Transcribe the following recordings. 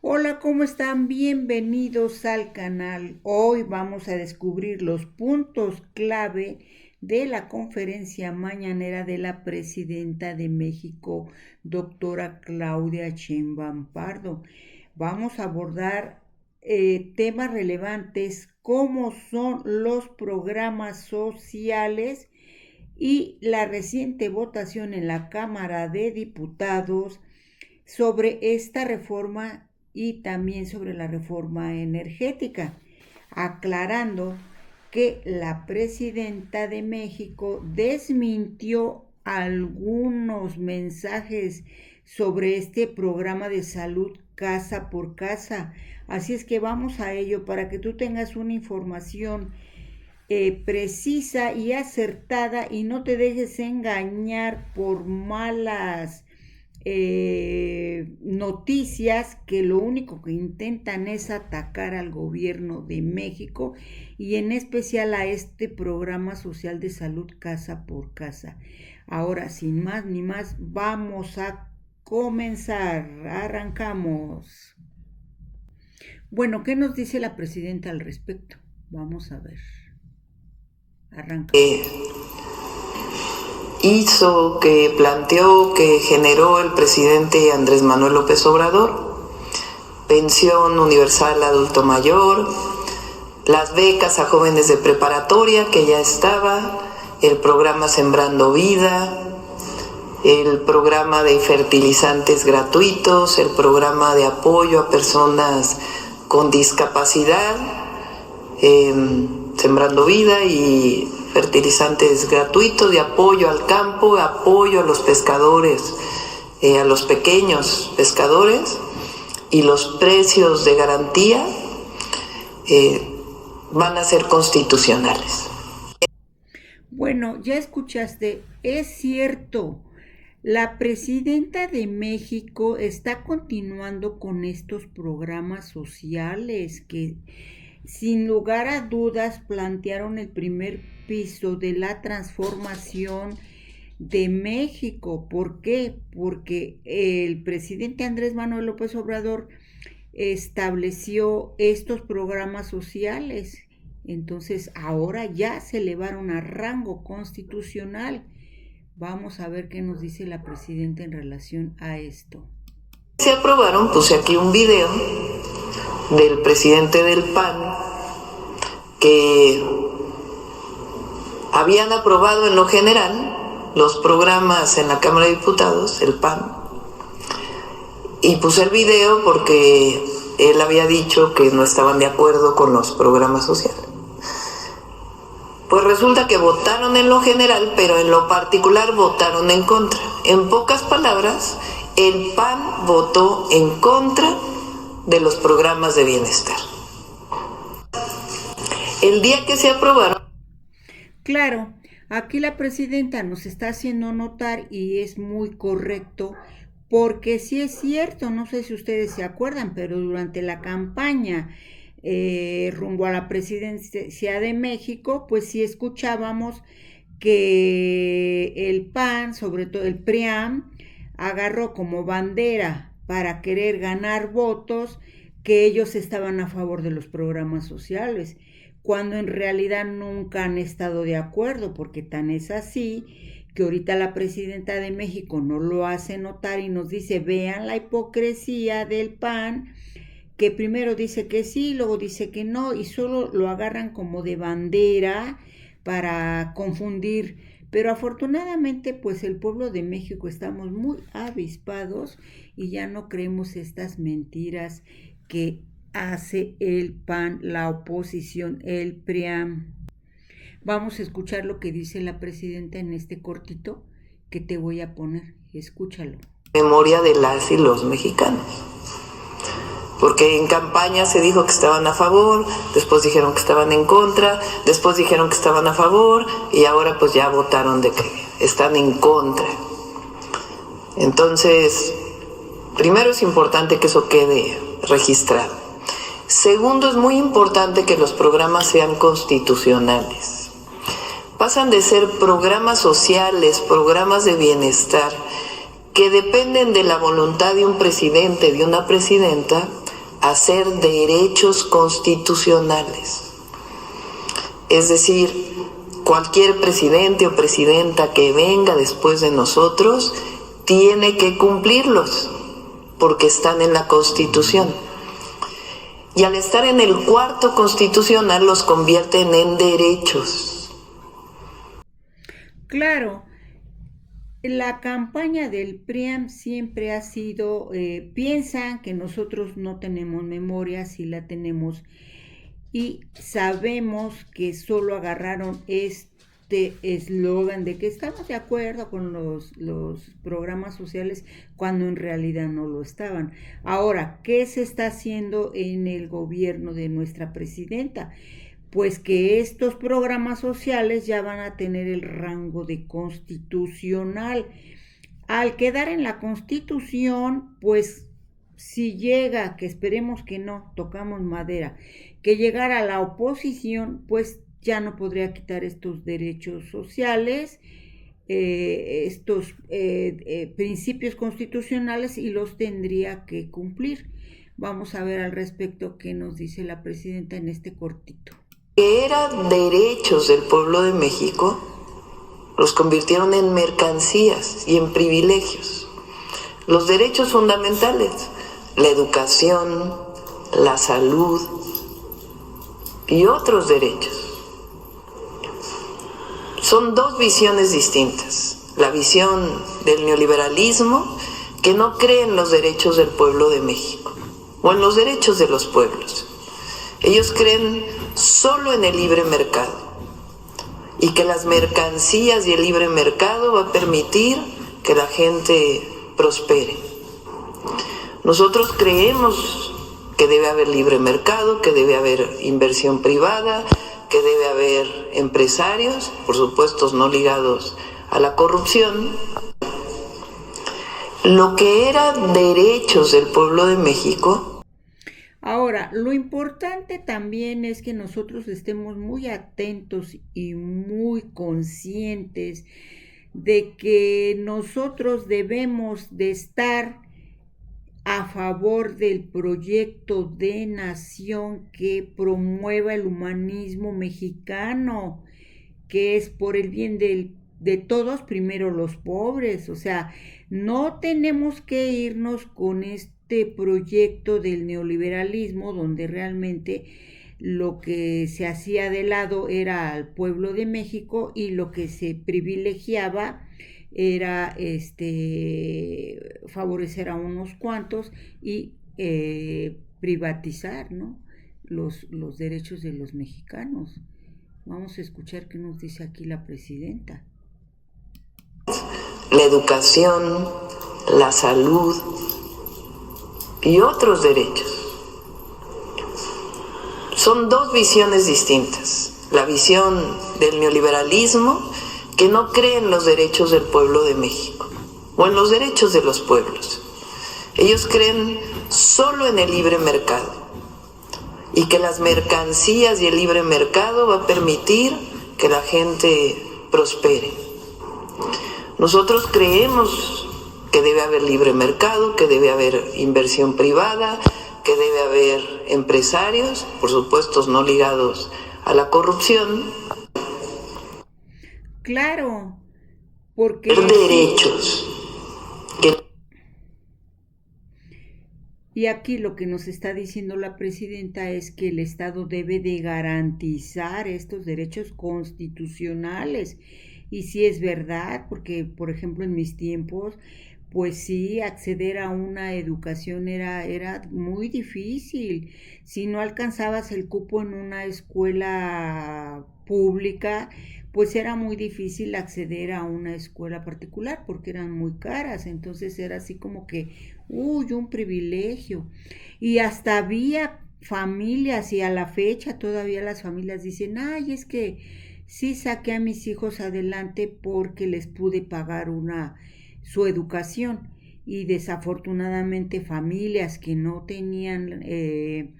Hola, ¿cómo están? Bienvenidos al canal. Hoy vamos a descubrir los puntos clave de la conferencia mañanera de la presidenta de México, doctora Claudia Sheinbaum Pardo. Vamos a abordar temas relevantes como son los programas sociales y la reciente votación en la Cámara de Diputados sobre esta reforma y también sobre la reforma energética, aclarando que la presidenta de México desmintió algunos mensajes sobre este programa de salud casa por casa. Así es que vamos a ello para que tú tengas una información precisa y acertada y no te dejes engañar por malas noticias que lo único que intentan es atacar al gobierno de México y en especial a este programa social de salud casa por casa. Ahora, sin más ni más, vamos a comenzar. Arrancamos. Bueno, ¿qué nos dice la presidenta al respecto? Vamos a ver. Arrancamos. Que planteó, que generó el presidente Andrés Manuel López Obrador: pensión universal adulto mayor, las becas a jóvenes de preparatoria, que ya estaba, el programa Sembrando Vida, el programa de fertilizantes gratuitos, el programa de apoyo a personas con discapacidad, Sembrando Vida y fertilizantes gratuitos, de apoyo al campo, apoyo a los pescadores, a los pequeños pescadores, y los precios de garantía van a ser constitucionales. Bueno, ya escuchaste, es cierto, la presidenta de México está continuando con estos programas sociales que sin lugar a dudas plantearon el primer piso de la transformación de México. ¿Por qué? Porque el presidente Andrés Manuel López Obrador estableció estos programas sociales. Entonces ahora ya se elevaron a rango constitucional. Vamos a ver qué nos dice la presidenta en relación a esto. Se aprobaron, puse aquí un video del presidente del PAN, que habían aprobado en lo general los programas en la Cámara de Diputados, el PAN, y puse el video porque él había dicho que no estaban de acuerdo con los programas sociales. Pues resulta que votaron en lo general, pero en lo particular votaron en contra. En pocas palabras, el PAN votó en contra de los programas de bienestar. El día que se aprobaron... Claro, aquí la presidenta nos está haciendo notar, y es muy correcto, porque sí es cierto, no sé si ustedes se acuerdan, pero durante la campaña rumbo a la presidencia de México, pues sí escuchábamos que el PAN, sobre todo el PRIAM, agarró como bandera para querer ganar votos que ellos estaban a favor de los programas sociales, cuando en realidad nunca han estado de acuerdo, porque tan es así que ahorita la presidenta de México nos lo hace notar y nos dice: vean la hipocresía del PAN, que primero dice que sí, luego dice que no, y solo lo agarran como de bandera para confundir. Pero afortunadamente, pues el pueblo de México estamos muy avispados y ya no creemos estas mentiras que hace el PAN, la oposición, el PRIAM. Vamos a escuchar lo que dice la presidenta en este cortito que te voy a poner. Escúchalo. Memoria de las y los mexicanos. Porque en campaña se dijo que estaban a favor, después dijeron que estaban en contra, después dijeron que estaban a favor, y ahora pues ya votaron de que están en contra. Entonces, primero es importante que eso quede registrado. Segundo, es muy importante que los programas sean constitucionales. Pasan de ser programas sociales, programas de bienestar, que dependen de la voluntad de un presidente, de una presidenta, a ser derechos constitucionales. Es decir, cualquier presidente o presidenta que venga después de nosotros tiene que cumplirlos, porque están en la Constitución. Y al estar en el cuarto constitucional los convierten en derechos. Claro, la campaña del PRIAM siempre ha sido, piensan que nosotros no tenemos memoria, sí la tenemos, y sabemos que solo agarraron este eslogan de que estamos de acuerdo con los programas sociales cuando en realidad no lo estaban. Ahora, ¿qué se está haciendo en el gobierno de nuestra presidenta? Pues que estos programas sociales ya van a tener el rango de constitucional. Al quedar en la Constitución, pues si llega, que esperemos que no, tocamos madera, que llegara a la oposición, pues ya no podría quitar estos derechos sociales, estos principios constitucionales, y los tendría que cumplir. Vamos a ver al respecto qué nos dice la presidenta en este cortito. Que eran derechos del pueblo de México, los convirtieron en mercancías y en privilegios. Los derechos fundamentales, la educación, la salud y otros derechos. Son dos visiones distintas. La visión del neoliberalismo, que no cree en los derechos del pueblo de México o en los derechos de los pueblos. Ellos creen solo en el libre mercado y que las mercancías y el libre mercado va a permitir que la gente prospere. Nosotros creemos que debe haber libre mercado, que debe haber inversión privada, que debe haber empresarios, por supuesto no ligados a la corrupción. Lo que eran derechos del pueblo de México. Ahora, lo importante también es que nosotros estemos muy atentos y muy conscientes de que nosotros debemos de estar a favor del proyecto de nación que promueva el humanismo mexicano, que es por el bien de todos, primero los pobres. O sea, no tenemos que irnos con este proyecto del neoliberalismo donde realmente lo que se hacía de lado era al pueblo de México y lo que se privilegiaba era favorecer a unos cuantos y privatizar, ¿no?, los derechos de los mexicanos. Vamos a escuchar qué nos dice aquí la presidenta. La educación, la salud y otros derechos. Son dos visiones distintas. La visión del neoliberalismo, que no cree en los derechos del pueblo de México o en los derechos de los pueblos. Ellos creen solo en el libre mercado y que las mercancías y el libre mercado va a permitir que la gente prospere. Nosotros creemos que debe haber libre mercado, que debe haber inversión privada, que debe haber empresarios, por supuesto no ligados a la corrupción. Claro, porque derechos. Y aquí lo que nos está diciendo la presidenta es que el Estado debe de garantizar estos derechos constitucionales. Y sí es verdad, porque por ejemplo en mis tiempos, pues sí, acceder a una educación era muy difícil. Si no alcanzabas el cupo en una escuela pública, pues era muy difícil acceder a una escuela particular porque eran muy caras. Entonces era así como que, un privilegio. Y hasta había familias, y a la fecha todavía las familias dicen, ay, es que sí saqué a mis hijos adelante porque les pude pagar su educación. Y desafortunadamente familias que no tenían el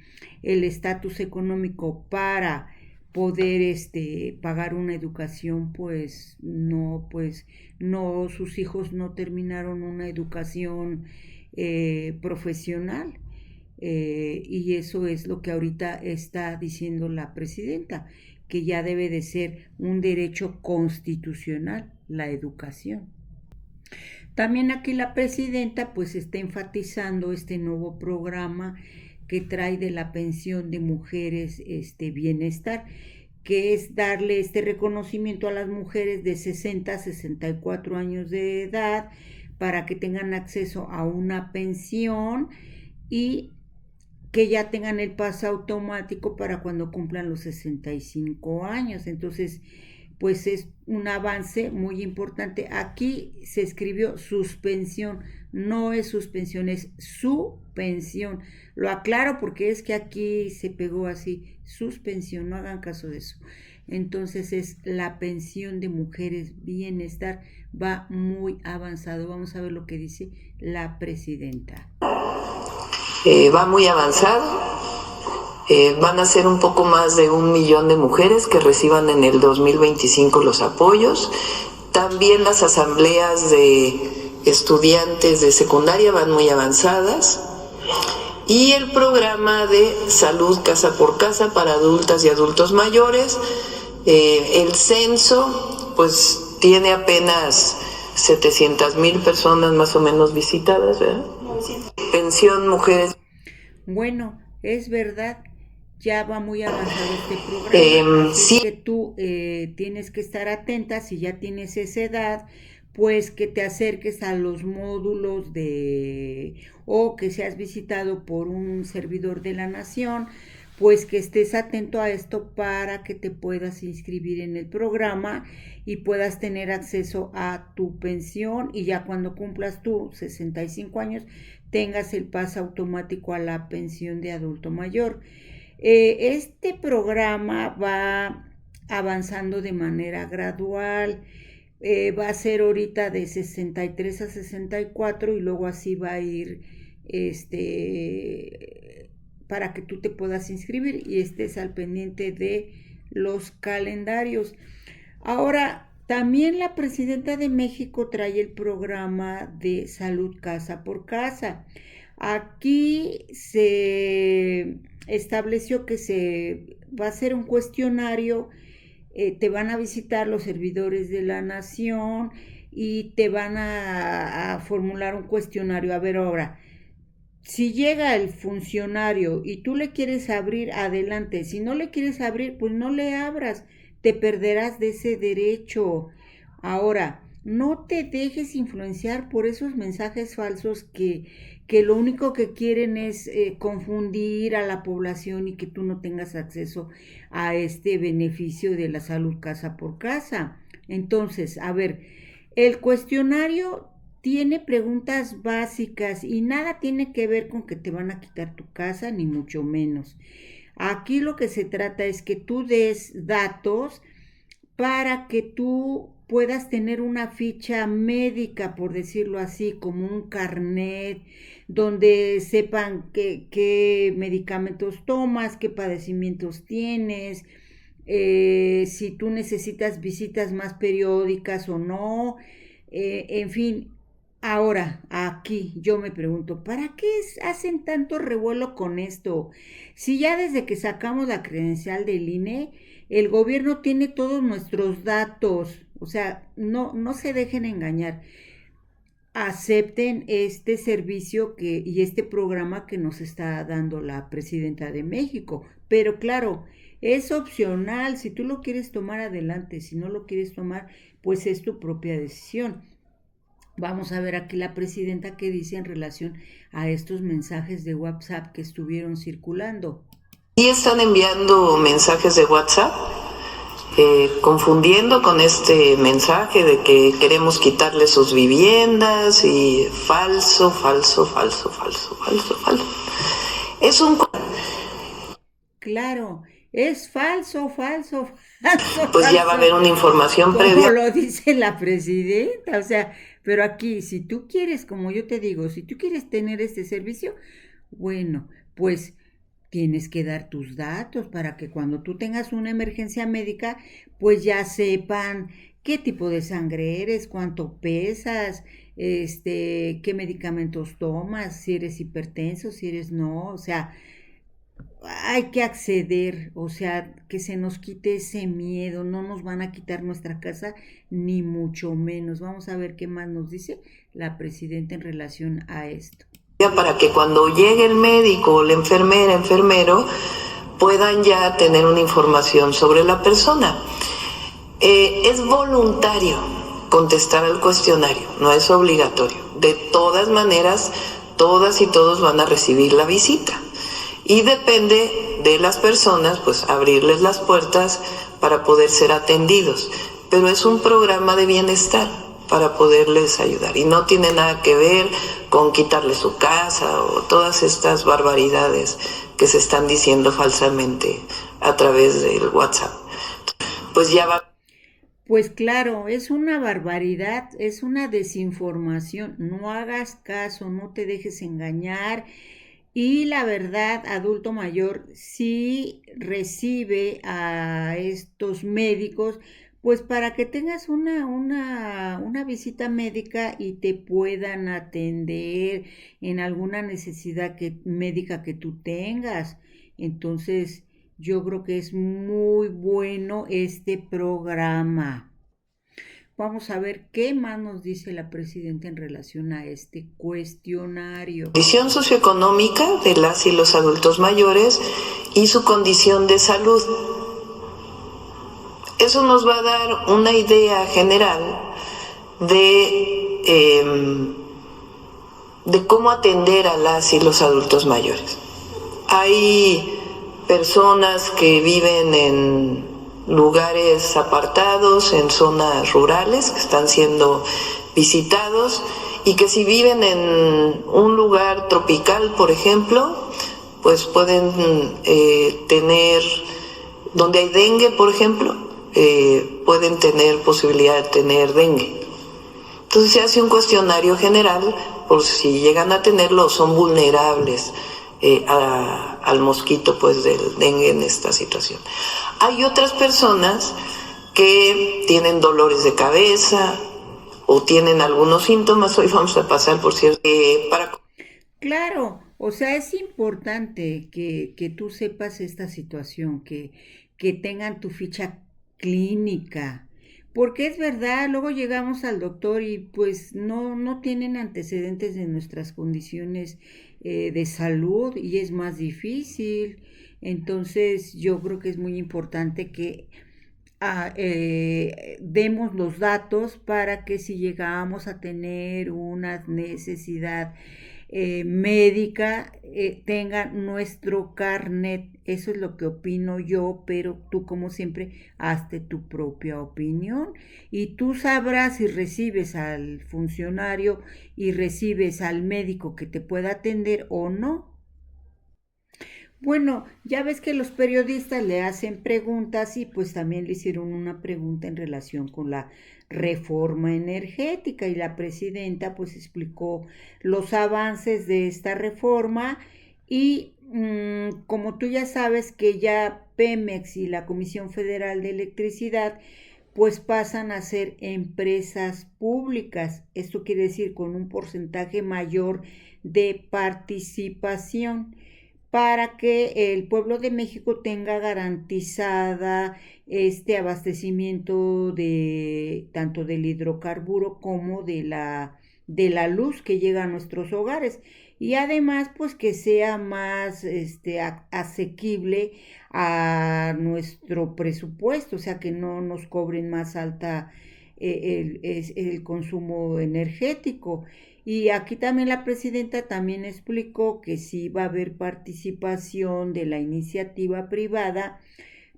estatus económico para poder pagar una educación, pues no, sus hijos no terminaron una educación profesional. y eso es lo que ahorita está diciendo la presidenta, que ya debe de ser un derecho constitucional la educación. También aquí la presidenta pues está enfatizando este nuevo programa que trae de la pensión de mujeres bienestar, que es darle este reconocimiento a las mujeres de 60 a 64 años de edad para que tengan acceso a una pensión y que ya tengan el pase automático para cuando cumplan los 65 años. Entonces, pues es un avance muy importante. Aquí se escribió suspensión, no es suspensión, es su pensión. Lo aclaro porque es que aquí se pegó así, suspensión, no hagan caso de eso. Entonces es la pensión de mujeres bienestar, va muy avanzado. Vamos a ver lo que dice la presidenta. Va muy avanzado. Van a ser un poco más de 1 millón de mujeres que reciban en el 2025 los apoyos. También las asambleas de estudiantes de secundaria van muy avanzadas. Y el programa de salud casa por casa para adultas y adultos mayores, el censo, pues tiene apenas 700,000 personas más o menos visitadas, ¿verdad? Pensión mujeres. Bueno, es verdad, ya va muy avanzado este programa, así que tú tienes que estar atenta si ya tienes esa edad, pues que te acerques a los módulos o que seas visitado por un servidor de la nación, pues que estés atento a esto para que te puedas inscribir en el programa y puedas tener acceso a tu pensión y ya cuando cumplas tú 65 años tengas el pase automático a la pensión de adulto mayor. Este programa va avanzando de manera gradual, va a ser ahorita de 63 a 64 y luego así va a ir para que tú te puedas inscribir y estés al pendiente de los calendarios. Ahora, también la presidenta de México trae el programa de salud casa por casa. Aquí se estableció que se va a hacer un cuestionario, te van a visitar los servidores de la nación y te van a formular un cuestionario. A ver ahora, si llega el funcionario y tú le quieres abrir, adelante. Si no le quieres abrir, pues no le abras. Te perderás de ese derecho. Ahora, no te dejes influenciar por esos mensajes falsos que lo único que quieren es confundir a la población y que tú no tengas acceso a este beneficio de la salud casa por casa. Entonces, a ver, el cuestionario tiene preguntas básicas y nada tiene que ver con que te van a quitar tu casa, ni mucho menos. Aquí lo que se trata es que tú des datos para que tú puedas tener una ficha médica, por decirlo así, como un carnet, donde sepan qué medicamentos tomas, qué padecimientos tienes, si tú necesitas visitas más periódicas o no, en fin. Ahora, aquí yo me pregunto, ¿para qué hacen tanto revuelo con esto? Si ya desde que sacamos la credencial del INE, el gobierno tiene todos nuestros datos, o sea, no se dejen engañar. Acepten este servicio y este programa que nos está dando la presidenta de México. Pero claro, es opcional, si tú lo quieres tomar adelante, si no lo quieres tomar, pues es tu propia decisión. Vamos a ver aquí la presidenta qué dice en relación a estos mensajes de WhatsApp que estuvieron circulando. Y están enviando mensajes de WhatsApp confundiendo con este mensaje de que queremos quitarle sus viviendas y falso. Es un... Claro, es falso. Pues ya va a haber una información previa. Como lo dice la presidenta, o sea, pero aquí, si tú quieres, como yo te digo, si tú quieres tener este servicio, bueno, pues tienes que dar tus datos para que cuando tú tengas una emergencia médica, pues ya sepan qué tipo de sangre eres, cuánto pesas, qué medicamentos tomas, si eres hipertenso, si eres no, o sea, hay que acceder, o sea, que se nos quite ese miedo, no nos van a quitar nuestra casa, ni mucho menos. Vamos a ver qué más nos dice la presidenta en relación a esto. Para que cuando llegue el médico o la enfermera, enfermero, puedan ya tener una información sobre la persona. Es voluntario contestar al cuestionario, no es obligatorio. De todas maneras, todas y todos van a recibir la visita. Y depende de las personas, pues abrirles las puertas para poder ser atendidos. Pero es un programa de bienestar para poderles ayudar. Y no tiene nada que ver con quitarles su casa o todas estas barbaridades que se están diciendo falsamente a través del WhatsApp. Pues ya va. Pues claro, es una barbaridad, es una desinformación. No hagas caso, no te dejes engañar. Y la verdad, adulto mayor sí recibe a estos médicos, pues para que tengas una visita médica y te puedan atender en alguna necesidad médica que tú tengas. Entonces, yo creo que es muy bueno este programa. Vamos a ver qué más nos dice la presidenta en relación a este cuestionario. Condición socioeconómica de las y los adultos mayores y su condición de salud. Eso nos va a dar una idea general de cómo atender a las y los adultos mayores. Hay personas que viven en lugares apartados, en zonas rurales, que están siendo visitados y que si viven en un lugar tropical, por ejemplo, pues pueden tener, donde hay dengue, por ejemplo, pueden tener posibilidad de tener dengue. Entonces se hace un cuestionario general por si llegan a tenerlo, son vulnerables al mosquito pues del dengue en esta situación. Hay otras personas que tienen dolores de cabeza o tienen algunos síntomas. Hoy vamos a pasar por cierto Claro, o sea, es importante que tú sepas esta situación, que tengan tu ficha clínica, porque es verdad, luego llegamos al doctor y pues no tienen antecedentes de nuestras condiciones de salud y es más difícil. Entonces yo creo que es muy importante que demos los datos para que si llegamos a tener una necesidad médica, tenga nuestro carnet. Eso es lo que opino yo, pero tú como siempre hazte tu propia opinión y tú sabrás si recibes al funcionario y recibes al médico que te pueda atender o no. Bueno, ya ves que los periodistas le hacen preguntas y pues también le hicieron una pregunta en relación con la reforma energética y la presidenta pues explicó los avances de esta reforma y como tú ya sabes que ya Pemex y la Comisión Federal de Electricidad pues pasan a ser empresas públicas. Esto quiere decir con un porcentaje mayor de participación, para que el pueblo de México tenga garantizada este abastecimiento de tanto del hidrocarburo como de la luz que llega a nuestros hogares y además pues que sea más asequible a nuestro presupuesto, o sea que no nos cobren más alta el consumo energético. Y aquí también la presidenta también explicó que sí va a haber participación de la iniciativa privada,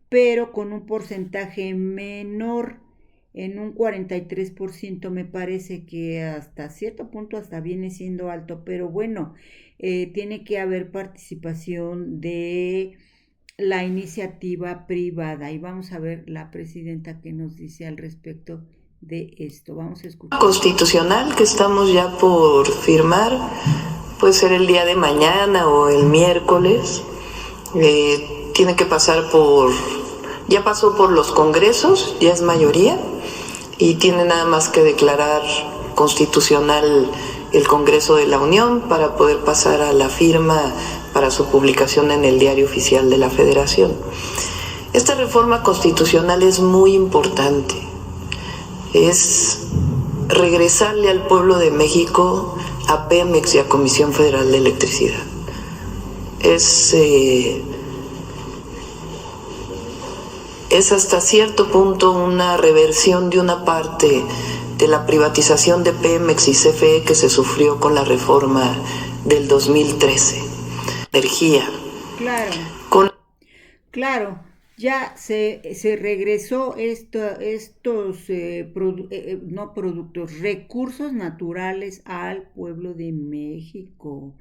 pero con un porcentaje menor, en un 43% me parece que hasta cierto punto hasta viene siendo alto, pero bueno, tiene que haber participación de la iniciativa privada. Y vamos a ver la presidenta qué nos dice al respecto de esto. Vamos a escuchar. Constitucional que estamos ya por firmar, puede ser el día de mañana o el miércoles, tiene que pasar ya pasó por los congresos, ya es mayoría, y tiene nada más que declarar constitucional el Congreso de la Unión para poder pasar a la firma para su publicación en el Diario Oficial de la Federación. Esta reforma constitucional es muy importante, es regresarle al pueblo de México, a Pemex y a Comisión Federal de Electricidad. Es hasta cierto punto una reversión de una parte de la privatización de Pemex y CFE que se sufrió con la reforma del 2013. Energía. Claro. Claro, ya se regresó recursos naturales al pueblo de México.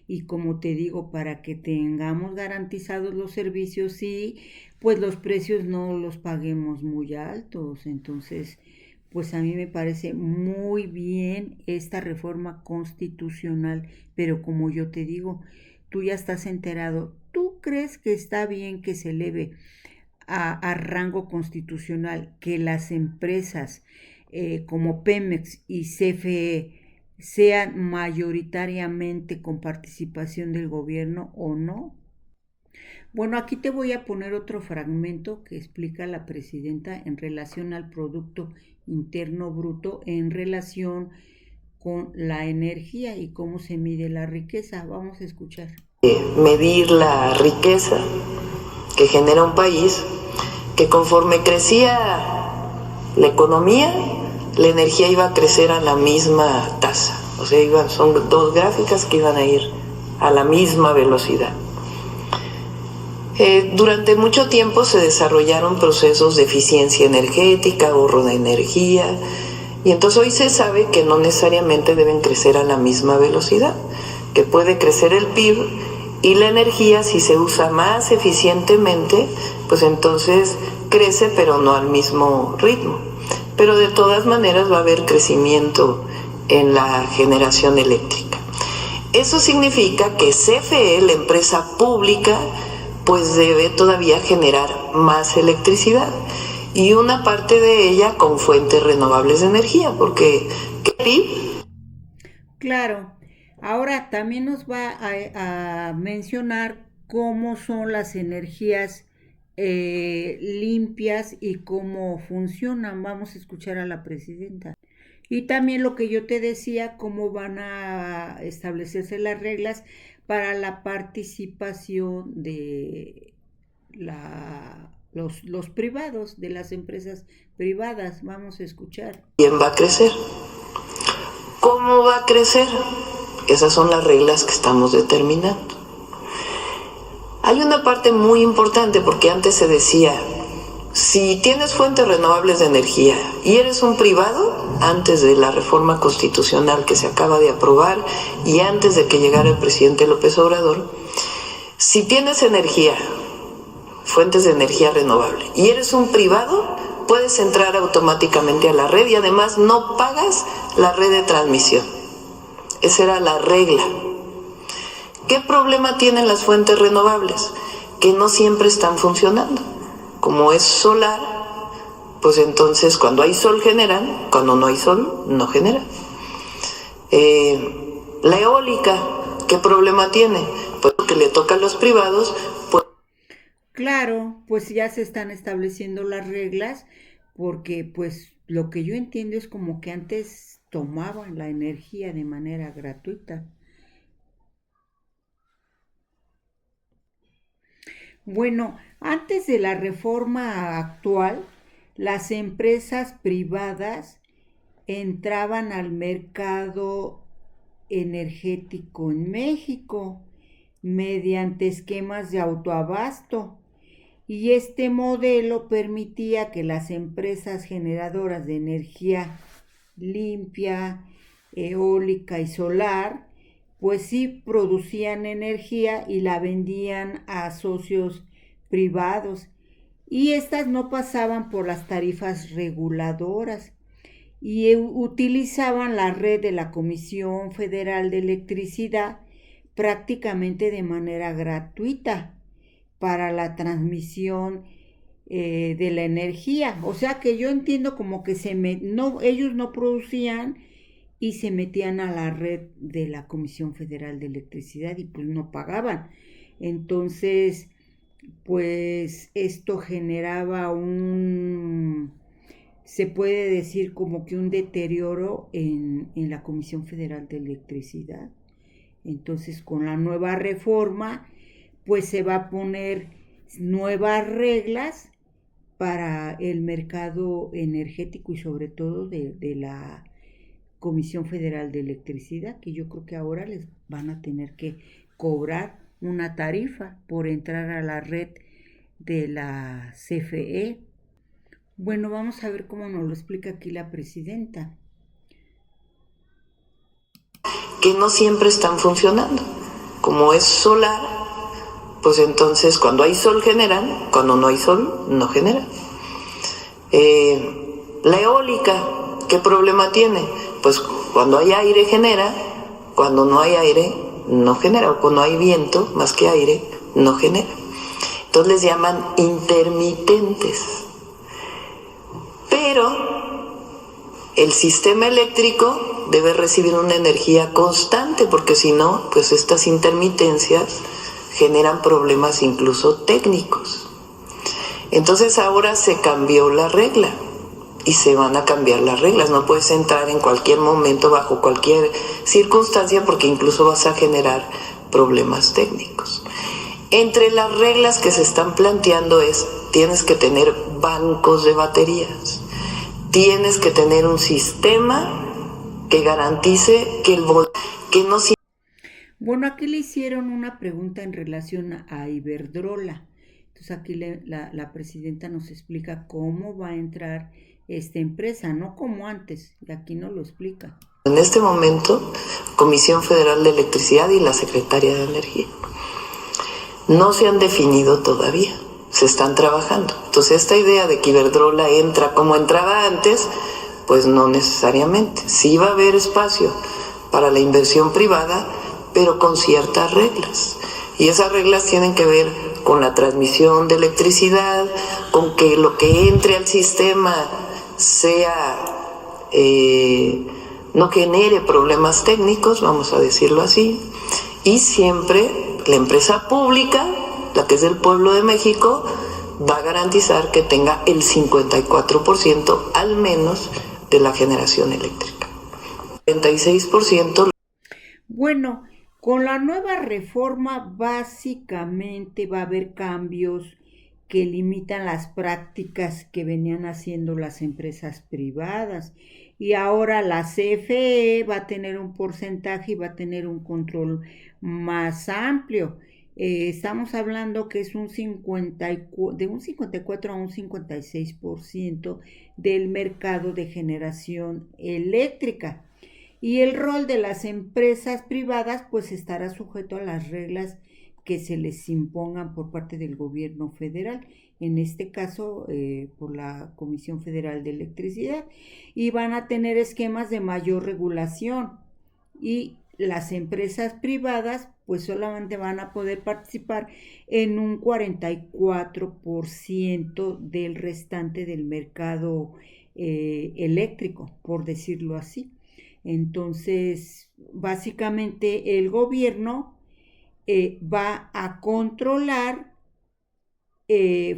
Y como te digo, para que tengamos garantizados los servicios y pues los precios no los paguemos muy altos. Entonces, pues a mí me parece muy bien esta reforma constitucional, pero como yo te digo, tú ya estás enterado. ¿Tú crees que está bien que se eleve a rango constitucional que las empresas como Pemex y CFE sean mayoritariamente con participación del gobierno o no? Bueno, aquí te voy a poner otro fragmento que explica la presidenta en relación al Producto Interno Bruto, en relación con la energía y cómo se mide la riqueza. Vamos a escuchar. Medir la riqueza que genera un país, que conforme crecía la economía, la energía iba a crecer a la misma tasa. O sea, son dos gráficas que iban a ir a la misma velocidad. Durante mucho tiempo se desarrollaron procesos de eficiencia energética, ahorro de energía, y entonces hoy se sabe que no necesariamente deben crecer a la misma velocidad, que puede crecer el PIB y la energía, si se usa más eficientemente, pues entonces crece, pero no al mismo ritmo. Pero de todas maneras va a haber crecimiento en la generación eléctrica. Eso significa que CFE, la empresa pública, pues debe todavía generar más electricidad, y una parte de ella con fuentes renovables de energía, porque claro, ahora también nos va a mencionar cómo son las energías limpias y cómo funcionan. Vamos a escuchar a la presidenta. Y también lo que yo te decía, cómo van a establecerse las reglas para la participación de los privados, de las empresas privadas. Vamos a escuchar. ¿Quién va a crecer? ¿Cómo va a crecer? Esas son las reglas que estamos determinando. Hay una parte muy importante, porque antes se decía, si tienes fuentes renovables de energía y eres un privado, antes de la reforma constitucional que se acaba de aprobar y antes de que llegara el presidente López Obrador, si tienes energía, fuentes de energía renovable, y eres un privado, puedes entrar automáticamente a la red y además no pagas la red de transmisión. Esa era la regla. ¿Qué problema tienen las fuentes renovables? Que no siempre están funcionando. Como es solar, pues entonces cuando hay sol generan, cuando no hay sol no generan. La eólica, ¿qué problema tiene? Pues que le toca a los privados. Pues claro, pues ya se están estableciendo las reglas, porque pues lo que yo entiendo es como que antes tomaban la energía de manera gratuita. Bueno, antes de la reforma actual, las empresas privadas entraban al mercado energético en México mediante esquemas de autoabasto, y este modelo permitía que las empresas generadoras de energía limpia, eólica y solar, pues sí producían energía y la vendían a socios privados, y estas no pasaban por las tarifas reguladoras y utilizaban la red de la Comisión Federal de Electricidad prácticamente de manera gratuita para la transmisión de la energía. O sea que yo entiendo como que ellos no producían y se metían a la red de la Comisión Federal de Electricidad y pues no pagaban. Entonces, pues esto generaba se puede decir como que un deterioro en la Comisión Federal de Electricidad. Entonces, con la nueva reforma, pues se va a poner nuevas reglas para el mercado energético y sobre todo de la Comisión Federal de Electricidad, que yo creo que ahora les van a tener que cobrar una tarifa por entrar a la red de la CFE. Bueno, vamos a ver cómo nos lo explica aquí la presidenta. Que no siempre están funcionando. Como es solar, pues entonces cuando hay sol generan, cuando no hay sol no generan. La eólica, ¿qué problema tiene? Pues cuando hay aire genera, cuando no hay aire no genera, o cuando hay viento más que aire no genera. Entonces les llaman intermitentes. Pero el sistema eléctrico debe recibir una energía constante, porque si no, pues estas intermitencias generan problemas incluso técnicos. Entonces ahora se cambió la regla y se van a cambiar las reglas. No puedes entrar en cualquier momento, bajo cualquier circunstancia, porque incluso vas a generar problemas técnicos. Entre las reglas que se están planteando tienes que tener bancos de baterías, tienes que tener un sistema que garantice que no. Bueno, aquí le hicieron una pregunta en relación a Iberdrola. Entonces aquí la presidenta nos explica cómo va a entrar esta empresa, no como antes, y aquí no lo explica. En este momento, Comisión Federal de Electricidad y la Secretaría de Energía no se han definido todavía, se están trabajando. Entonces esta idea de que Iberdrola entra como entraba antes, pues no necesariamente. Sí va a haber espacio para la inversión privada, pero con ciertas reglas. Y esas reglas tienen que ver con la transmisión de electricidad, con que lo que entre al sistema no genere problemas técnicos, vamos a decirlo así, y siempre la empresa pública, la que es del pueblo de México, va a garantizar que tenga el 54% al menos de la generación eléctrica. 36%. Bueno, con la nueva reforma básicamente va a haber cambios que limitan las prácticas que venían haciendo las empresas privadas. Y ahora la CFE va a tener un porcentaje y va a tener un control más amplio. Estamos hablando que es de un 54 a un 56% del mercado de generación eléctrica. Y el rol de las empresas privadas pues estará sujeto a las reglas que se les impongan por parte del gobierno federal, en este caso por la Comisión Federal de Electricidad, y van a tener esquemas de mayor regulación, y las empresas privadas pues solamente van a poder participar en un 44% del restante del mercado eléctrico, por decirlo así. Entonces, básicamente el gobierno va a controlar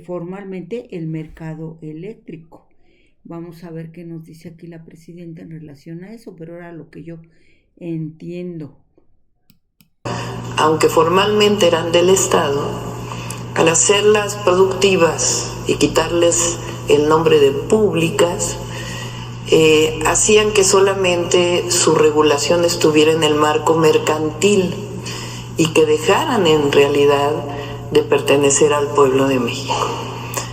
formalmente el mercado eléctrico. Vamos a ver qué nos dice aquí la presidenta en relación a eso, pero ahora lo que yo entiendo. Aunque formalmente eran del Estado, al hacerlas productivas y quitarles el nombre de públicas, hacían que solamente su regulación estuviera en el marco mercantil y que dejaran en realidad de pertenecer al pueblo de México.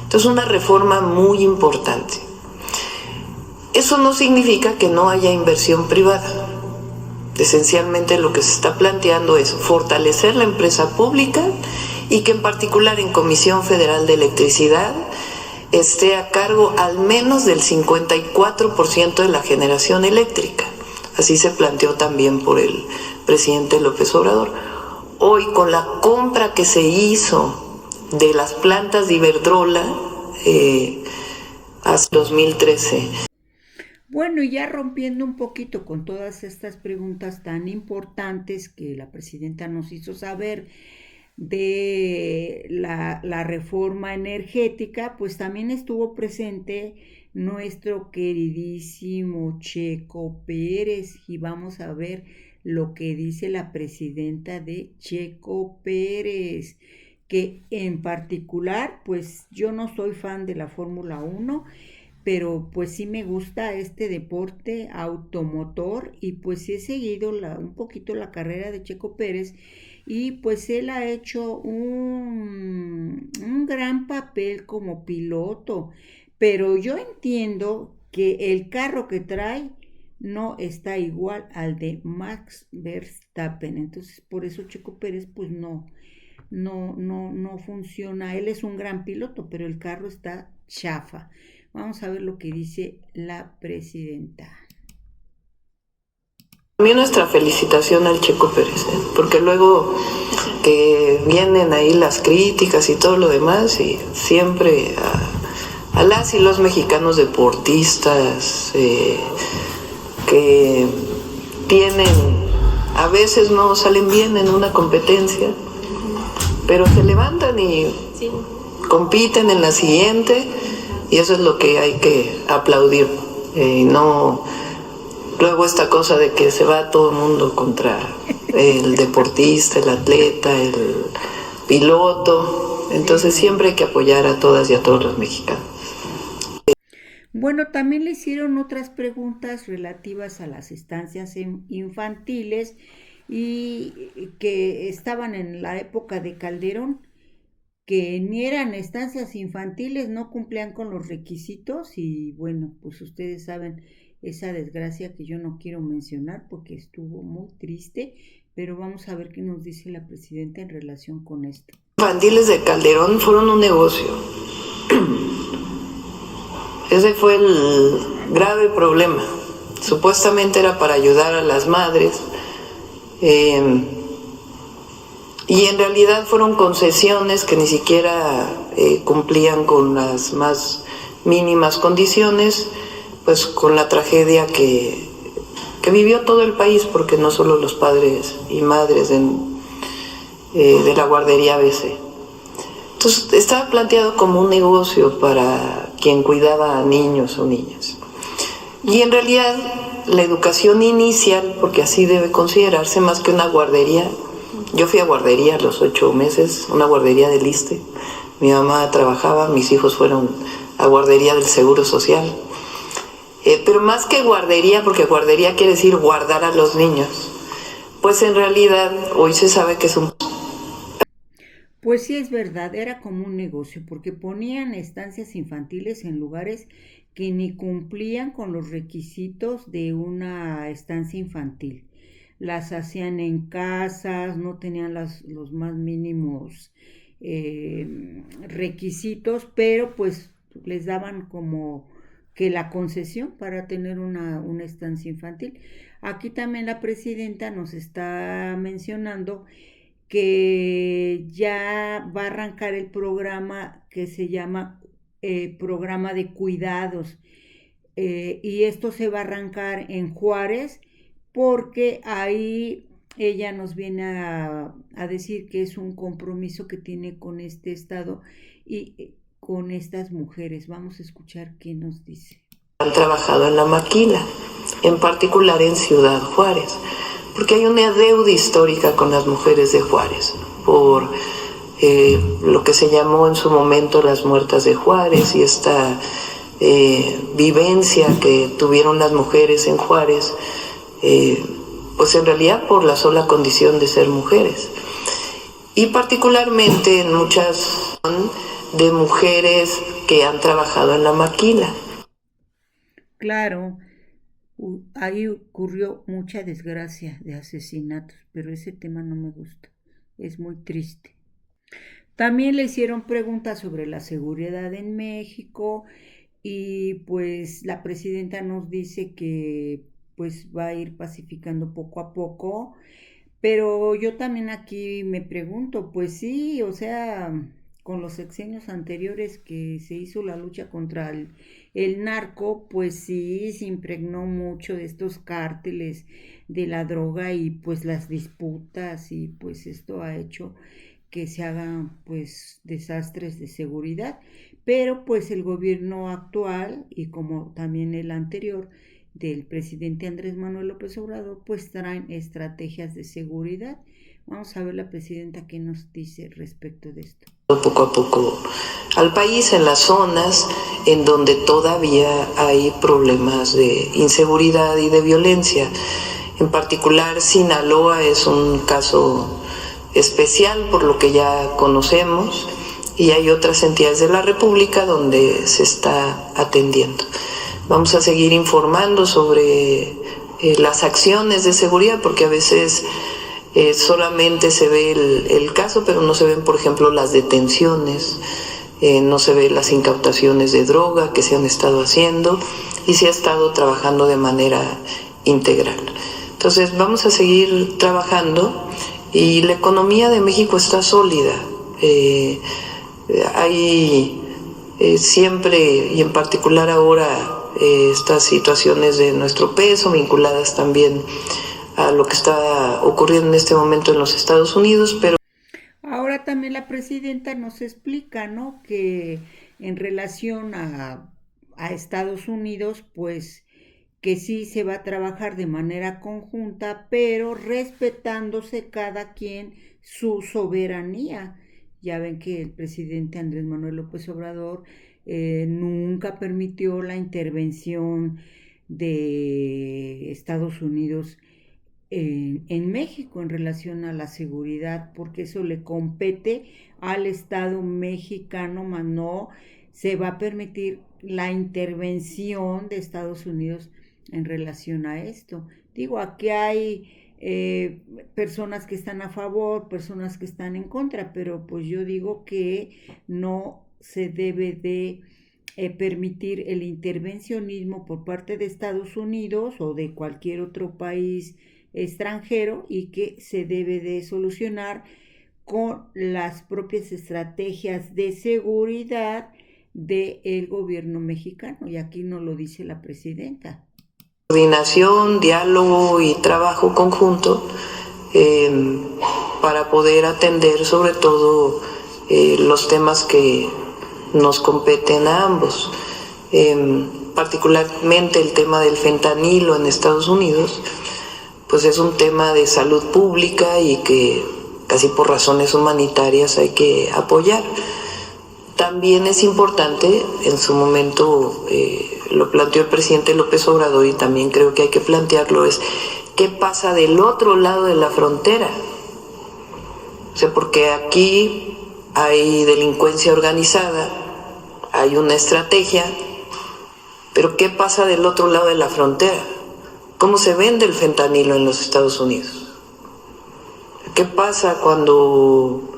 Entonces, una reforma muy importante. Eso no significa que no haya inversión privada. Esencialmente lo que se está planteando es fortalecer la empresa pública y que en particular en Comisión Federal de Electricidad esté a cargo al menos del 54% de la generación eléctrica. Así se planteó también por el presidente López Obrador. Hoy, con la compra que se hizo de las plantas de Iberdrola, hasta 2013. Bueno, y ya rompiendo un poquito con todas estas preguntas tan importantes que la presidenta nos hizo saber de la reforma energética, pues también estuvo presente nuestro queridísimo Checo Pérez y vamos a ver lo que dice la presidenta de Checo Pérez, que en particular, pues yo no soy fan de la Fórmula 1, pero pues sí me gusta este deporte automotor y pues sí he seguido un poquito la carrera de Checo Pérez y pues él ha hecho un gran papel como piloto, pero yo entiendo que el carro que trae no está igual al de Max Verstappen, entonces por eso Checo Pérez pues no funciona. Él es un gran piloto, pero el carro está chafa. Vamos a ver lo que dice la presidenta. También nuestra felicitación al Checo Pérez, porque luego que vienen ahí las críticas y todo lo demás, y siempre a las y los mexicanos deportistas que tienen, a veces no salen bien en una competencia, pero se levantan y compiten en la siguiente, y eso es lo que hay que aplaudir, y no luego esta cosa de que se va todo el mundo contra el deportista, el atleta, el piloto. Entonces siempre hay que apoyar a todas y a todos los mexicanos. Bueno, también le hicieron otras preguntas relativas a las estancias infantiles y que estaban en la época de Calderón, que ni eran estancias infantiles, no cumplían con los requisitos y bueno, pues ustedes saben esa desgracia que yo no quiero mencionar porque estuvo muy triste, pero vamos a ver qué nos dice la presidenta en relación con esto. Infantiles de Calderón fueron un negocio. Ese fue el grave problema. Supuestamente era para ayudar a las madres, y en realidad fueron concesiones que ni siquiera cumplían con las más mínimas condiciones, pues con la tragedia que vivió todo el país, porque no solo los padres y madres de la guardería ABC. Entonces estaba planteado como un negocio para quien cuidaba a niños o niñas. Y en realidad la educación inicial, porque así debe considerarse más que una guardería. Yo fui a guardería a los 8 meses, una guardería del ISSSTE. Mi mamá trabajaba, mis hijos fueron a guardería del Seguro Social. Pero más que guardería, porque guardería quiere decir guardar a los niños, pues en realidad hoy se sabe que es un... Pues sí es verdad, era como un negocio, porque ponían estancias infantiles en lugares que ni cumplían con los requisitos de una estancia infantil. Las hacían en casas, no tenían los más mínimos requisitos, pero pues les daban como que la concesión para tener una estancia infantil. Aquí también la presidenta nos está mencionando que ya va a arrancar el programa que se llama programa de cuidados, y esto se va a arrancar en Juárez porque ahí ella nos viene a decir que es un compromiso que tiene con este estado y con estas mujeres. Vamos a escuchar qué nos dice. Han trabajado en la maquila, en particular en Ciudad Juárez, porque hay una deuda histórica con las mujeres de Juárez, por lo que se llamó en su momento las muertas de Juárez y esta vivencia que tuvieron las mujeres en Juárez, pues en realidad por la sola condición de ser mujeres. Y particularmente en muchas de mujeres que han trabajado en la maquila. Claro, ahí ocurrió mucha desgracia de asesinatos, pero ese tema no me gusta, es muy triste. También le hicieron preguntas sobre la seguridad en México y pues la presidenta nos dice que pues va a ir pacificando poco a poco, pero yo también aquí me pregunto, pues sí, o sea, con los sexenios anteriores que se hizo la lucha contra el narco, pues sí, se impregnó mucho de estos cárteles de la droga y pues las disputas y pues esto ha hecho que se hagan pues desastres de seguridad, pero pues el gobierno actual y como también el anterior del presidente Andrés Manuel López Obrador pues traen estrategias de seguridad. Vamos a ver la presidenta qué nos dice respecto de esto. Poco a poco al país en las zonas en donde todavía hay problemas de inseguridad y de violencia. En particular, Sinaloa es un caso especial por lo que ya conocemos y hay otras entidades de la República donde se está atendiendo. Vamos a seguir informando sobre las acciones de seguridad porque a veces solamente se ve el caso, pero no se ven, por ejemplo, las detenciones, no se ven las incautaciones de droga que se han estado haciendo y se ha estado trabajando de manera integral. Entonces vamos a seguir trabajando y la economía de México está sólida. Hay siempre y en particular ahora estas situaciones de nuestro peso vinculadas también a lo que está ocurriendo en este momento en los Estados Unidos, pero ahora también la presidenta nos explica, ¿no? Que en relación a Estados Unidos, pues que sí se va a trabajar de manera conjunta, pero respetándose cada quien su soberanía. Ya ven que el presidente Andrés Manuel López Obrador nunca permitió la intervención de Estados Unidos en México en relación a la seguridad, porque eso le compete al Estado mexicano, más no se va a permitir la intervención de Estados Unidos en relación a esto. Digo, aquí hay personas que están a favor, personas que están en contra, pero pues yo digo que no se debe de permitir el intervencionismo por parte de Estados Unidos o de cualquier otro país extranjero y que se debe de solucionar con las propias estrategias de seguridad del gobierno mexicano, y aquí nos lo dice la presidenta. Coordinación, diálogo y trabajo conjunto para poder atender sobre todo los temas que nos competen a ambos, particularmente el tema del fentanilo en Estados Unidos, pues es un tema de salud pública y que casi por razones humanitarias hay que apoyar. También es importante, en su momento lo planteó el presidente López Obrador y también creo que hay que plantearlo, es qué pasa del otro lado de la frontera. O sea, porque aquí hay delincuencia organizada, hay una estrategia, pero ¿qué pasa del otro lado de la frontera? ¿Cómo se vende el fentanilo en los Estados Unidos? ¿Qué pasa cuando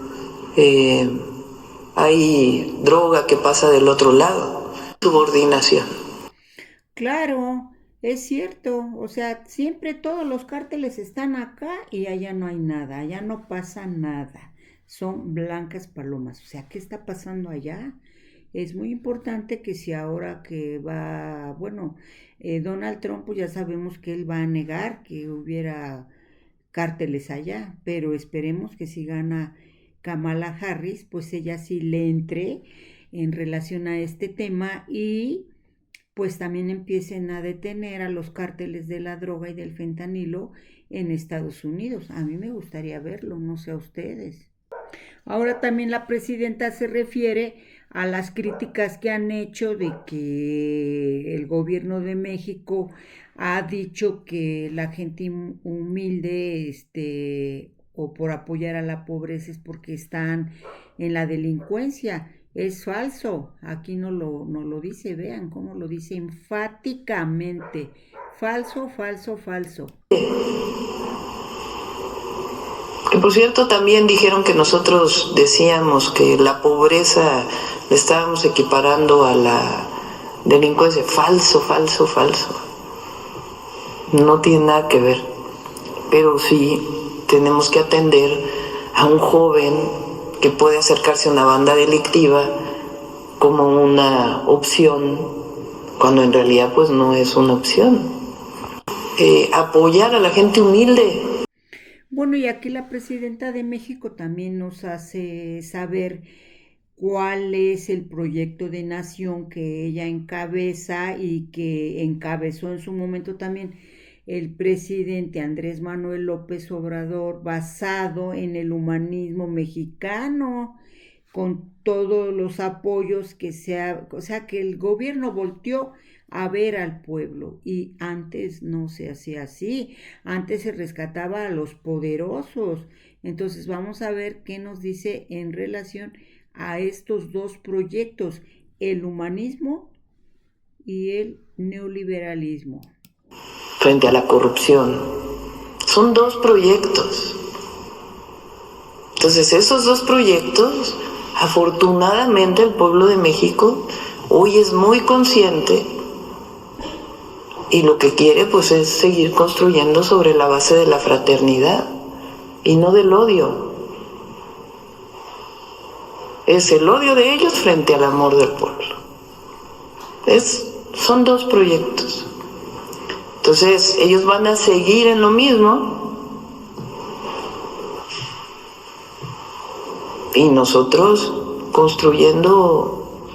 hay droga que pasa del otro lado? Subordinación. Claro, es cierto, o sea, siempre todos los cárteles están acá y allá no hay nada, allá no pasa nada, son blancas palomas, o sea, ¿qué está pasando allá? Es muy importante que si ahora que va, bueno, Donald Trump, pues ya sabemos que él va a negar que hubiera cárteles allá, pero esperemos que si gana Kamala Harris, pues ella sí le entre en relación a este tema y pues también empiecen a detener a los cárteles de la droga y del fentanilo en Estados Unidos. A mí me gustaría verlo, no sé a ustedes. Ahora también la presidenta se refiere a las críticas que han hecho de que el gobierno de México ha dicho que la gente humilde, o por apoyar a la pobreza es porque están en la delincuencia. Es falso, aquí no lo dice, vean cómo lo dice enfáticamente. Falso, falso, falso. Que por cierto también dijeron que nosotros decíamos que la pobreza le estábamos equiparando a la delincuencia. Falso, falso, falso. No tiene nada que ver. Pero sí tenemos que atender a un joven que puede acercarse a una banda delictiva como una opción, cuando en realidad pues no es una opción. Apoyar a la gente humilde. Bueno, y aquí la presidenta de México también nos hace saber cuál es el proyecto de nación que ella encabeza y que encabezó en su momento también el presidente Andrés Manuel López Obrador, basado en el humanismo mexicano, con todos los apoyos que o sea, que el gobierno volteó a ver al pueblo y antes no se hacía así, antes se rescataba a los poderosos. Entonces vamos a ver qué nos dice en relación a estos dos proyectos, el humanismo y el neoliberalismo. Frente a la corrupción. Son dos proyectos. Entonces, esos dos proyectos, afortunadamente el pueblo de México hoy es muy consciente y lo que quiere pues es seguir construyendo sobre la base de la fraternidad y no del odio. Es el odio de ellos frente al amor del pueblo. Son dos proyectos. Entonces, ellos van a seguir en lo mismo y nosotros construyendo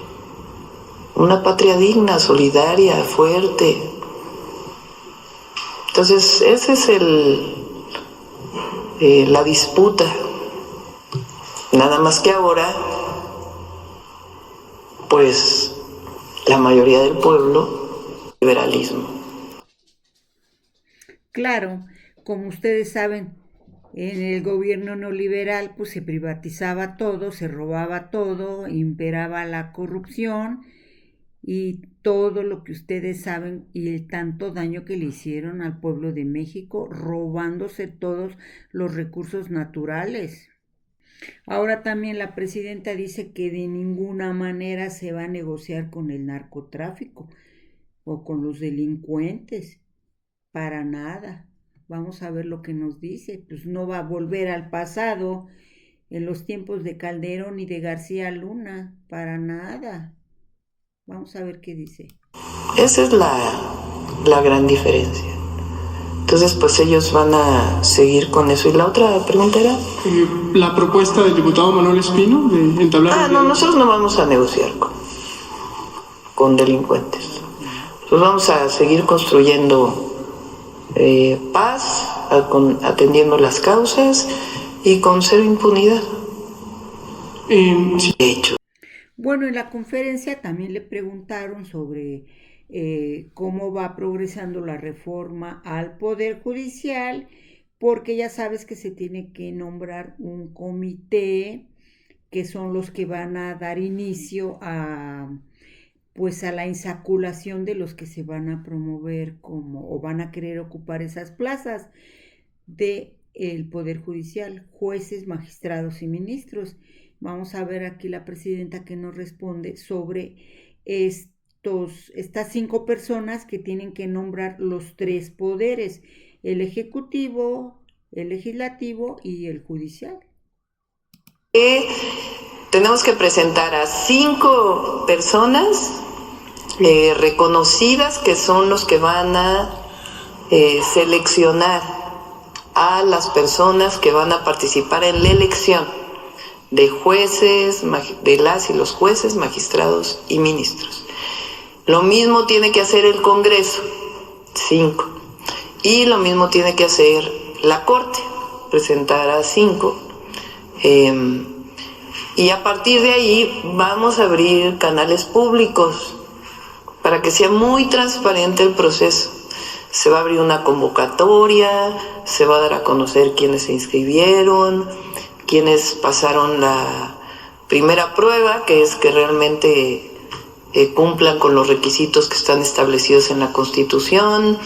una patria digna, solidaria, fuerte. Entonces, esa es la disputa. Nada más que ahora, pues, la mayoría del pueblo, liberalismo. Claro, como ustedes saben, en el gobierno neoliberal pues se privatizaba todo, se robaba todo, imperaba la corrupción y todo lo que ustedes saben y el tanto daño que le hicieron al pueblo de México, robándose todos los recursos naturales. Ahora también la presidenta dice que de ninguna manera se va a negociar con el narcotráfico o con los delincuentes. Para nada. Vamos a ver lo que nos dice. Pues no va a volver al pasado en los tiempos de Calderón y de García Luna. Para nada. Vamos a ver qué dice. Esa es la gran diferencia. Entonces, pues ellos van a seguir con eso. ¿Y la otra pregunta era? La propuesta del diputado Manuel Espino de entablar... No, nosotros no vamos a negociar con delincuentes. Nosotros vamos a seguir construyendo paz, atendiendo las causas y con cero impunidad. Sí. De hecho. Bueno, en la conferencia también le preguntaron sobre cómo va progresando la reforma al Poder Judicial, porque ya sabes que se tiene que nombrar un comité, que son los que van a dar inicio pues a la insaculación de los que se van a promover como o van a querer ocupar esas plazas de el Poder Judicial, jueces, magistrados y ministros. Vamos a ver aquí la presidenta que nos responde sobre estas 5 personas que tienen que nombrar los 3 poderes, el ejecutivo, el legislativo y el judicial. Tenemos que presentar a 5 personas reconocidas que son los que van a seleccionar a las personas que van a participar en la elección de jueces, de las y los jueces, magistrados y ministros. Lo mismo tiene que hacer el Congreso, 5. Y lo mismo tiene que hacer la Corte, presentar a 5. Y a partir de ahí vamos a abrir canales públicos para que sea muy transparente el proceso. Se va a abrir una convocatoria, se va a dar a conocer quiénes se inscribieron, quiénes pasaron la primera prueba, que es que realmente cumplan con los requisitos que están establecidos en la Constitución.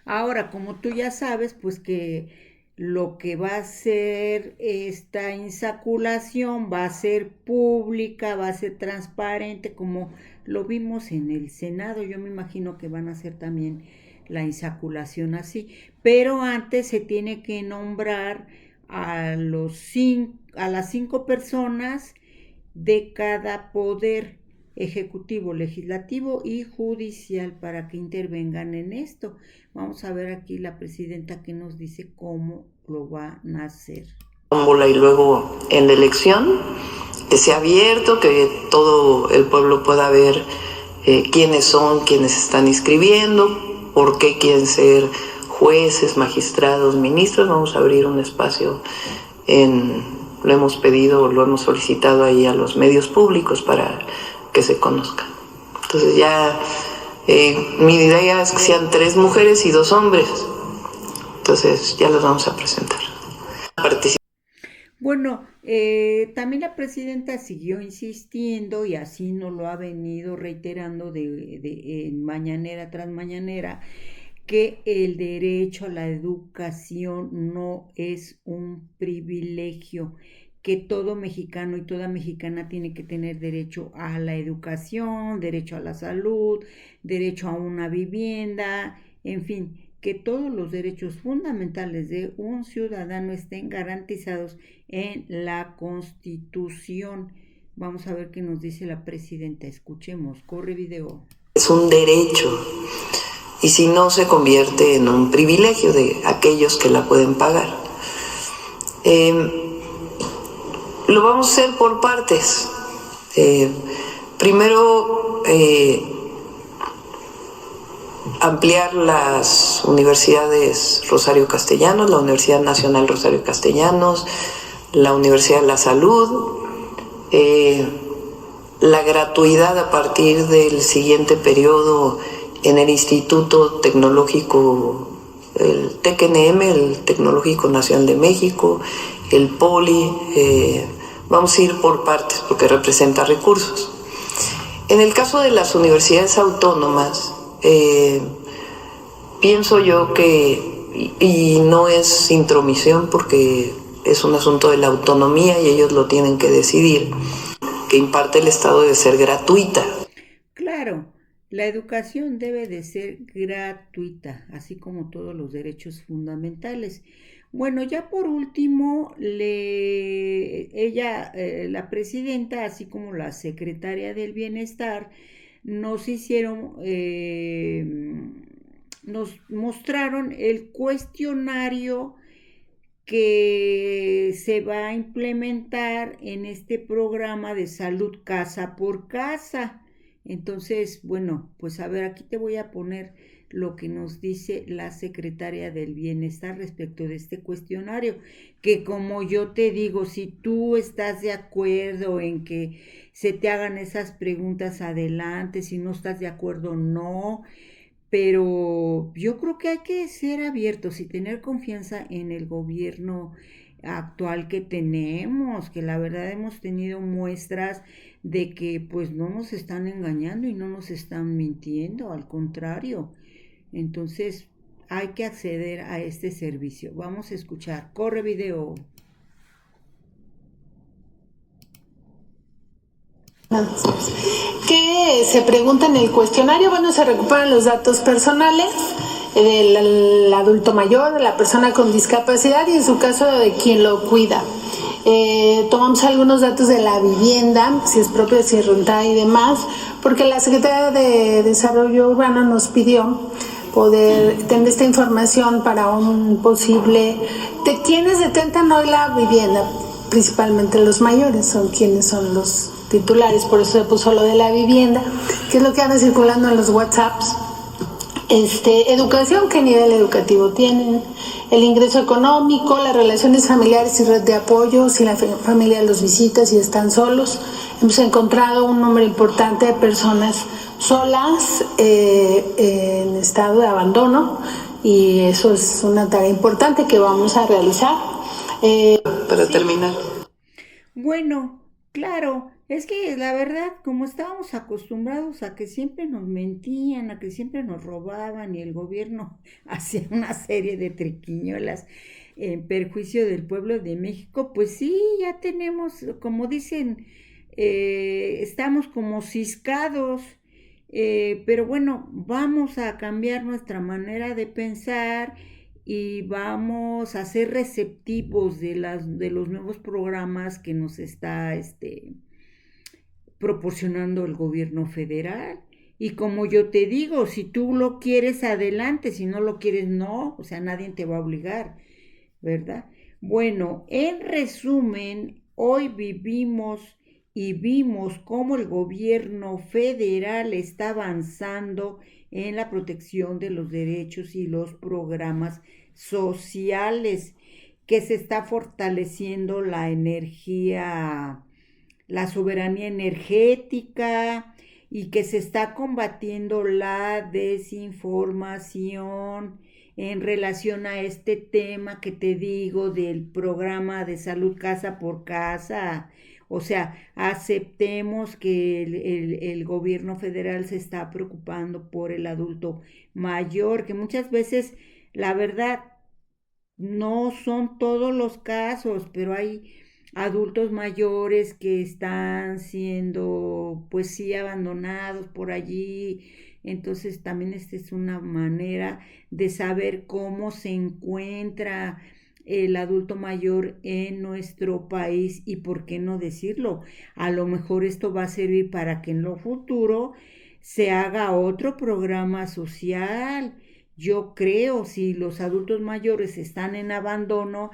Ahora, como tú ya sabes, pues que lo que va a ser esta insaculación va a ser pública, va a ser transparente, como lo vimos en el Senado. Yo me imagino que van a hacer también la insaculación así, pero antes se tiene que nombrar a los a las 5 personas de cada poder ejecutivo, legislativo y judicial para que intervengan en esto. Vamos a ver aquí la presidenta que nos dice cómo lo van a hacer. Y luego en la elección, que sea abierto, que todo el pueblo pueda ver quiénes son quienes están inscribiendo, por qué quieren ser jueces, magistrados, ministros. Vamos a abrir un espacio lo hemos pedido, lo hemos solicitado ahí a los medios públicos para que se conozcan. Entonces ya mi idea es que sean 3 mujeres y 2 hombres. Entonces ya los vamos a presentar. Bueno, también la presidenta siguió insistiendo y así nos lo ha venido reiterando en mañanera tras mañanera, que el derecho a la educación no es un privilegio, que todo mexicano y toda mexicana tiene que tener derecho a la educación, derecho a la salud, derecho a una vivienda, en fin, que todos los derechos fundamentales de un ciudadano estén garantizados en la Constitución. Vamos a ver qué nos dice la presidenta. Escuchemos, corre video. Es un derecho, y si no, se convierte en un privilegio de aquellos que la pueden pagar. Lo vamos a hacer por partes. Primero, ampliar las universidades Rosario Castellanos, la Universidad Nacional Rosario Castellanos, la Universidad de la Salud, la gratuidad a partir del siguiente periodo en el Instituto Tecnológico, el TECNM, el Tecnológico Nacional de México, el POLI. Vamos a ir por partes porque representa recursos. En el caso de las universidades autónomas, pienso yo que, y no es intromisión porque es un asunto de la autonomía y ellos lo tienen que decidir, que imparte el Estado debe ser gratuita. Claro, la educación debe de ser gratuita, así como todos los derechos fundamentales. Bueno, ya por último, la presidenta, así como la secretaria del Bienestar, nos mostraron el cuestionario que se va a implementar en este programa de salud casa por casa. Entonces, bueno, pues a ver, aquí te voy a poner lo que nos dice la secretaria del Bienestar respecto de este cuestionario, que como yo te digo, si tú estás de acuerdo en que se te hagan esas preguntas, adelante; si no estás de acuerdo, no. Pero yo creo que hay que ser abiertos y tener confianza en el gobierno actual que tenemos, que la verdad hemos tenido muestras de que pues no nos están engañando y no nos están mintiendo, al contrario. Entonces hay que acceder a este servicio. Vamos a escuchar. Corre video. ¿Qué se pregunta en el cuestionario? Bueno, se recuperan los datos personales del adulto mayor, de la persona con discapacidad y en su caso de quien lo cuida. Tomamos algunos datos de la vivienda, si es propia, si es rentada y demás, porque la Secretaría de Desarrollo Urbano nos pidió poder tener esta información para un posible de quienes detentan hoy la vivienda, principalmente los mayores, son quienes son los titulares, por eso se puso lo de la vivienda, que es lo que anda circulando en los WhatsApps. Educación, qué nivel educativo tienen, el ingreso económico, las relaciones familiares y red de apoyo, si la familia los visita, si están solos. Hemos encontrado un número importante de personas solas en estado de abandono y eso es una tarea importante que vamos a realizar. Para terminar. Bueno, claro, es que la verdad, como estábamos acostumbrados a que siempre nos mentían, a que siempre nos robaban y el gobierno hacía una serie de triquiñuelas en perjuicio del pueblo de México, pues sí, ya tenemos, como dicen, estamos como ciscados, pero bueno, vamos a cambiar nuestra manera de pensar y vamos a ser receptivos de los nuevos programas que nos está proporcionando el gobierno federal. Y como yo te digo, si tú lo quieres, adelante, si no lo quieres, no, o sea, nadie te va a obligar, ¿verdad? Bueno, en resumen, hoy vivimos y vimos cómo el gobierno federal está avanzando en la protección de los derechos y los programas sociales, que se está fortaleciendo la energía, la soberanía energética, y que se está combatiendo la desinformación en relación a este tema que te digo del programa de salud casa por casa. O sea, aceptemos que el gobierno federal se está preocupando por el adulto mayor, que muchas veces, la verdad, no son todos los casos, pero hay adultos mayores que están siendo, pues sí, abandonados por allí. Entonces también esta es una manera de saber cómo se encuentra el adulto mayor en nuestro país, y por qué no decirlo, a lo mejor esto va a servir para que en lo futuro se haga otro programa social. Yo creo, si los adultos mayores están en abandono,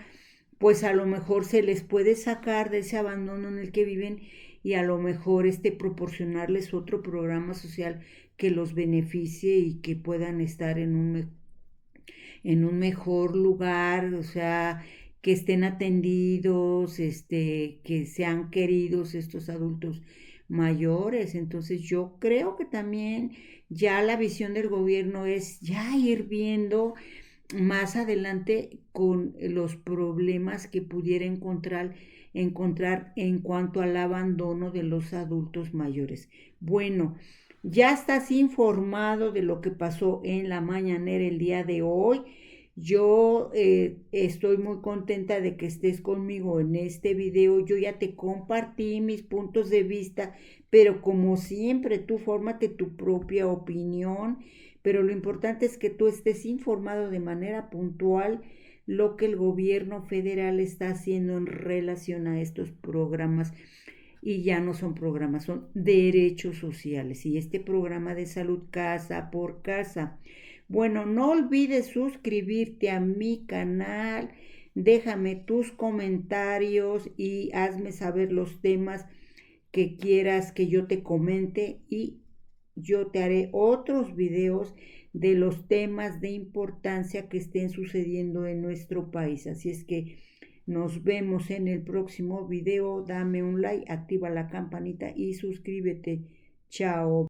pues a lo mejor se les puede sacar de ese abandono en el que viven, y a lo mejor proporcionarles otro programa social que los beneficie y que puedan estar en un mejor lugar, o sea, que estén atendidos, que sean queridos estos adultos mayores. Entonces yo creo que también ya la visión del gobierno es ya ir viendo más adelante con los problemas que pudiera encontrar en cuanto al abandono de los adultos mayores. Bueno, ya estás informado de lo que pasó en la mañanera el día de hoy. Yo estoy muy contenta de que estés conmigo en este video. Yo ya te compartí mis puntos de vista, pero como siempre, tú fórmate tu propia opinión. Pero lo importante es que tú estés informado de manera puntual lo que el gobierno federal está haciendo en relación a estos programas. Y ya no son programas, son derechos sociales. Y este programa de salud casa por casa. Bueno, no olvides suscribirte a mi canal, déjame tus comentarios y hazme saber los temas que quieras que yo te comente, y yo te haré otros videos de los temas de importancia que estén sucediendo en nuestro país. Así es que nos vemos en el próximo video. Dame un like, activa la campanita y suscríbete. Chao.